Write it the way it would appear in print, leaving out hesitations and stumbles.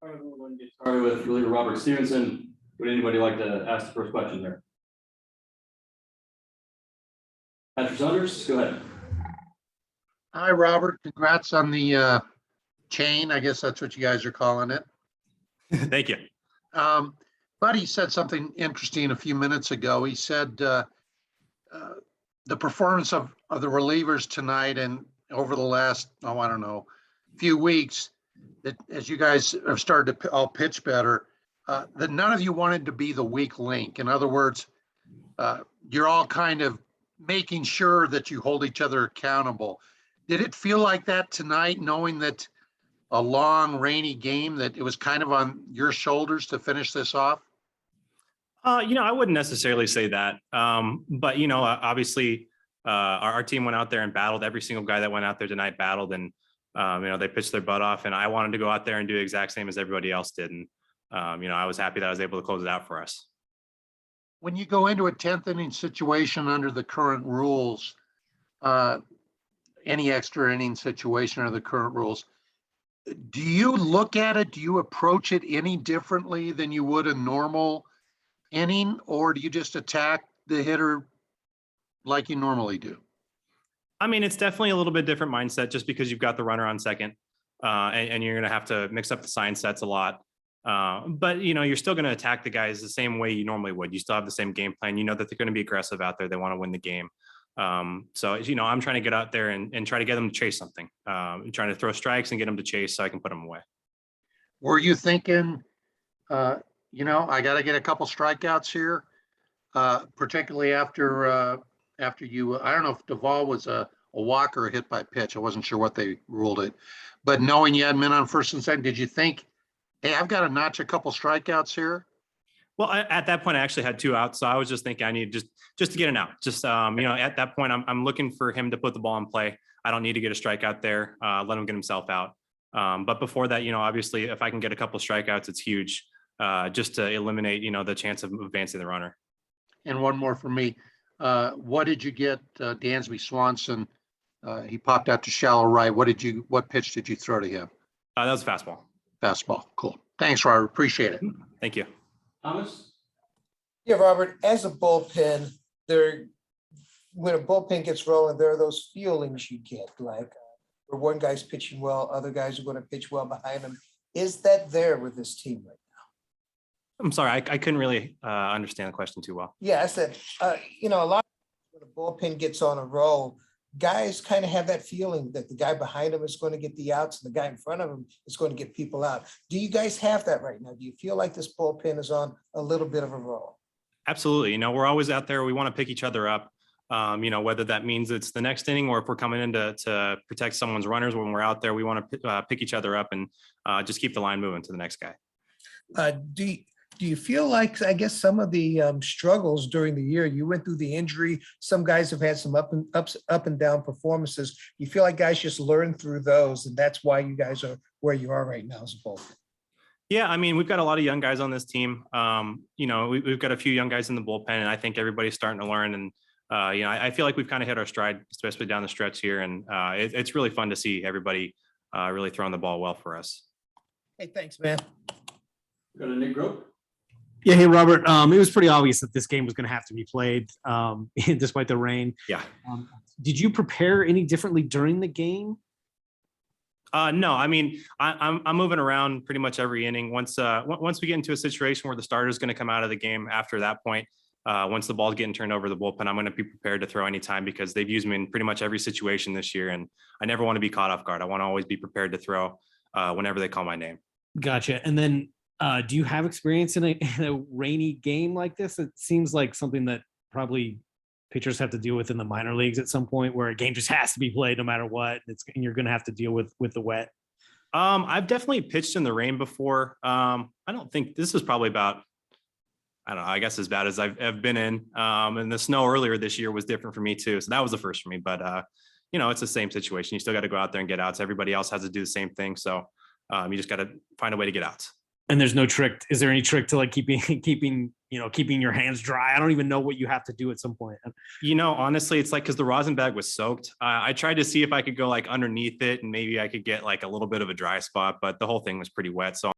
All right, we're going to get started with reliever Robert Stephenson. Would anybody like to ask the first question there? Patrick Saunders, go ahead. Hi, Robert. Congrats on the chain. I guess that's what you guys are calling it. Thank you. Buddy said something interesting a few minutes ago. He said the performance of the relievers tonight and over the last, I don't know, few weeks, that as you guys have started to all pitch better, that none of you wanted to be the weak link. In other words, you're all kind of making sure that you hold each other accountable. Did it feel like that tonight, knowing that a long rainy game, that it was kind of on your shoulders to finish this off? I wouldn't necessarily say that. But, obviously our team went out there and battled. Every single guy that went out there tonight battled, and, they pitched their butt off, and I wanted to go out there and do the exact same as everybody else did. And, I was happy that I was able to close it out for us. When you go into a 10th inning situation under the current rules, any extra inning situation under the current rules, do you look at it? Do you approach it any differently than you would a normal inning, or do you just attack the hitter like you normally do? I mean, it's definitely a little bit different mindset just because you've got the runner on second, and you're going to have to mix up the sign sets a lot. But, you're still going to attack the guys the same way you normally would. You still have the same game plan. You know that they're going to be aggressive out there. They want to win the game. So, I'm trying to get out there and try to get them to chase something. I'm trying to throw strikes and get them to chase so I can put them away. Were you thinking, I got to get a couple strikeouts here, particularly after you, I don't know if Duvall was a walk or a hit by pitch. I wasn't sure what they ruled it, but knowing you had men on first and second, did you think, hey, I've got to notch a couple strikeouts here? Well, at that point, I actually had 2 outs, so I was just thinking I need just to get an out. At that point, I'm looking for him to put the ball in play. I don't need to get a strikeout there. Let him get himself out. But before that, obviously, if I can get a couple strikeouts, it's huge, just to eliminate, the chance of advancing the runner. And one more for me. What did you get, Dansby Swanson? He popped out to shallow right. What pitch did you throw to him? That was a fastball. Fastball. Cool. Thanks, Robert. Appreciate it. Thank you. Thomas? Yeah, Robert, as a bullpen, when a bullpen gets rolling, there are those feelings you get, like where one guy's pitching well, other guys are going to pitch well behind him. Is that there with this team right now? I'm sorry, I couldn't really understand the question too well. Yeah, I said, a lot when a bullpen gets on a roll, guys kind of have that feeling that the guy behind him is going to get the outs and the guy in front of him is going to get people out. Do you guys have that right now? Do you feel like this bullpen is on a little bit of a roll? Absolutely. We're always out there. We want to pick each other up. Whether that means it's the next inning or if we're coming in to protect someone's runners when we're out there, we want to pick each other up and just keep the line moving to the next guy. Do you feel like, I guess, some of the struggles during the year, you went through the injury, some guys have had some up and down performances. You feel like guys just learn through those, and that's why you guys are where you are right now as a bullpen? Yeah, I mean, we've got a lot of young guys on this team. We've got a few young guys in the bullpen, and I think everybody's starting to learn. And, I feel like we've kind of hit our stride, especially down the stretch here. And it's really fun to see everybody really throwing the ball well for us. Hey, thanks, man. Go to Nick Grope. Yeah, hey, Robert. It was pretty obvious that this game was going to have to be played despite the rain. Yeah. Did you prepare any differently during the game? No, I mean, I'm moving around pretty much every inning. Once we get into a situation where the starter is going to come out of the game, after that point, once the ball's getting turned over the bullpen, I'm going to be prepared to throw anytime because they've used me in pretty much every situation this year, and I never want to be caught off guard. I want to always be prepared to throw whenever they call my name. Gotcha. And then do you have experience in a rainy game like this? It seems like something that probably pitchers have to deal with in the minor leagues at some point, where a game just has to be played no matter what. And you're going to have to deal with the wet. I've definitely pitched in the rain before. I don't think this is probably about, I don't know, I guess as bad as I've been in. And the snow earlier this year was different for me too. So that was the first for me, but it's the same situation. You still got to go out there and get outs. Everybody else has to do the same thing. So you just got to find a way to get outs. And there's no trick. Is there any trick to like keeping your hands dry? I don't even know what you have to do at some point. Honestly, it's like, cause the rosin bag was soaked. I tried to see if I could go like underneath it and maybe I could get like a little bit of a dry spot, but the whole thing was pretty wet. So